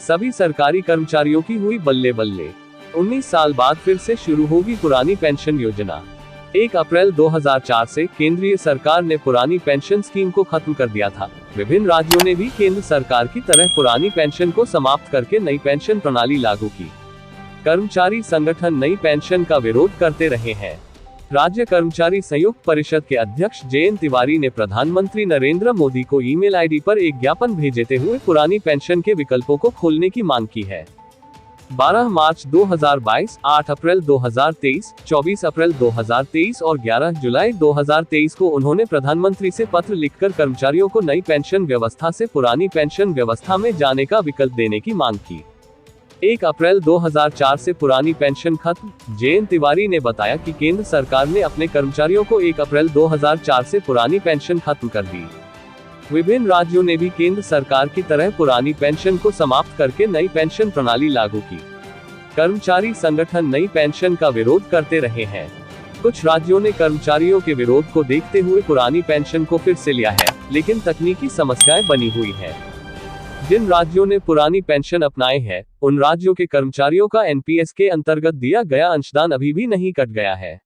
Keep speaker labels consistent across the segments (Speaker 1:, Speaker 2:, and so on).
Speaker 1: सभी सरकारी कर्मचारियों की हुई बल्ले बल्ले। 19 साल बाद फिर से शुरू होगी पुरानी पेंशन योजना। 1 अप्रैल 2004 से केंद्रीय सरकार ने पुरानी पेंशन स्कीम को खत्म कर दिया था। विभिन्न राज्यों ने भी केंद्र सरकार की तरह पुरानी पेंशन को समाप्त करके नई पेंशन प्रणाली लागू की। कर्मचारी संगठन नई पेंशन का विरोध करते रहे हैं। राज्य कर्मचारी संयुक्त परिषद के अध्यक्ष जयंत तिवारी ने प्रधानमंत्री नरेंद्र मोदी को ईमेल आईडी पर एक ज्ञापन भेजते हुए पुरानी पेंशन के विकल्पों को खोलने की मांग की है। 12 मार्च 2022, 8 अप्रैल 2023, 24 अप्रैल 2023 और 11 जुलाई 2023 को उन्होंने प्रधानमंत्री से पत्र लिखकर कर्मचारियों को नई पेंशन व्यवस्था से पुरानी पेंशन व्यवस्था में जाने का विकल्प देने की मांग की। 1 अप्रैल 2004 से पुरानी पेंशन खत्म। जयंत तिवारी ने बताया कि केंद्र सरकार ने अपने कर्मचारियों को 1 अप्रैल 2004 से पुरानी पेंशन खत्म कर दी। विभिन्न राज्यों ने भी केंद्र सरकार की तरह पुरानी पेंशन को समाप्त करके नई पेंशन प्रणाली लागू की। कर्मचारी संगठन नई पेंशन का विरोध करते रहे हैं। कुछ राज्यों ने कर्मचारियों के विरोध को देखते हुए पुरानी पेंशन को फिर से लिया है, लेकिन तकनीकी समस्याएं बनी हुई है। जिन राज्यों ने पुरानी पेंशन अपनाए हैं, उन राज्यों के कर्मचारियों का एनपीएस के अंतर्गत दिया गया अंशदान अभी भी नहीं कट गया है।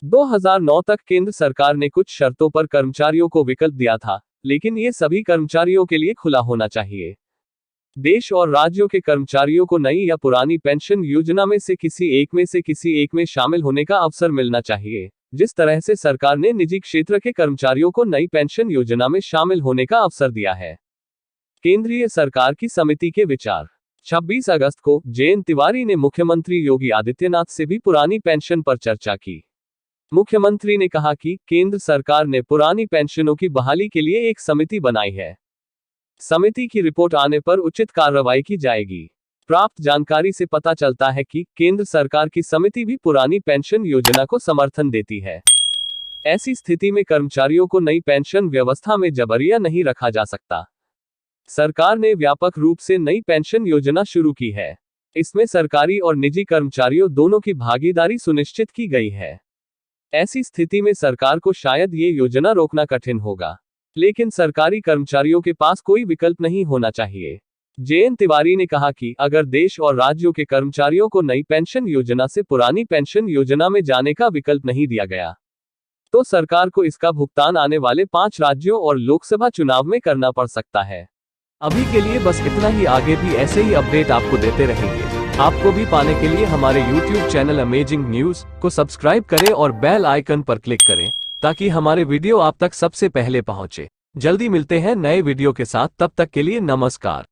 Speaker 1: 2009 तक केंद्र सरकार ने कुछ शर्तों पर कर्मचारियों को विकल्प दिया था, लेकिन ये सभी कर्मचारियों के लिए खुला होना चाहिए। देश और राज्यों के कर्मचारियों को नई या पुरानी पेंशन योजना में से किसी एक में शामिल होने का अवसर मिलना चाहिए, जिस तरह से सरकार ने निजी क्षेत्र के कर्मचारियों को नई पेंशन योजना में शामिल होने का अवसर दिया है। केंद्रीय सरकार की समिति के विचार। 26 अगस्त को जयंत तिवारी ने मुख्यमंत्री योगी आदित्यनाथ से भी पुरानी पेंशन पर चर्चा की। मुख्यमंत्री ने कहा कि केंद्र सरकार ने पुरानी पेंशनों की बहाली के लिए एक समिति बनाई है। समिति की रिपोर्ट आने पर उचित कार्रवाई की जाएगी। प्राप्त जानकारी से पता चलता है कि केंद्र सरकार की समिति भी पुरानी पेंशन योजना को समर्थन देती है। ऐसी स्थिति में कर्मचारियों को नई पेंशन व्यवस्था में जबरिया नहीं रखा जा सकता। सरकार ने व्यापक रूप से नई पेंशन योजना शुरू की है। इसमें सरकारी और निजी कर्मचारियों दोनों की भागीदारी सुनिश्चित की गई है। ऐसी स्थिति में सरकार को शायद ये योजना रोकना कठिन होगा, लेकिन सरकारी कर्मचारियों के पास कोई विकल्प नहीं होना चाहिए। जयंत तिवारी ने कहा कि अगर देश और राज्यों के कर्मचारियों को नई पेंशन योजना से पुरानी पेंशन योजना में जाने का विकल्प नहीं दिया गया, तो सरकार को इसका भुगतान आने वाले 5 राज्यों और लोकसभा चुनाव में करना पड़ सकता है। अभी के लिए बस इतना ही। आगे भी ऐसे ही अपडेट आपको देते रहेंगे। आपको भी पाने के लिए हमारे YouTube चैनल अमेजिंग न्यूज को सब्सक्राइब करें और बेल आइकन पर क्लिक करें, ताकि हमारे वीडियो आप तक सबसे पहले पहुंचे। जल्दी मिलते हैं नए वीडियो के साथ, तब तक के लिए नमस्कार।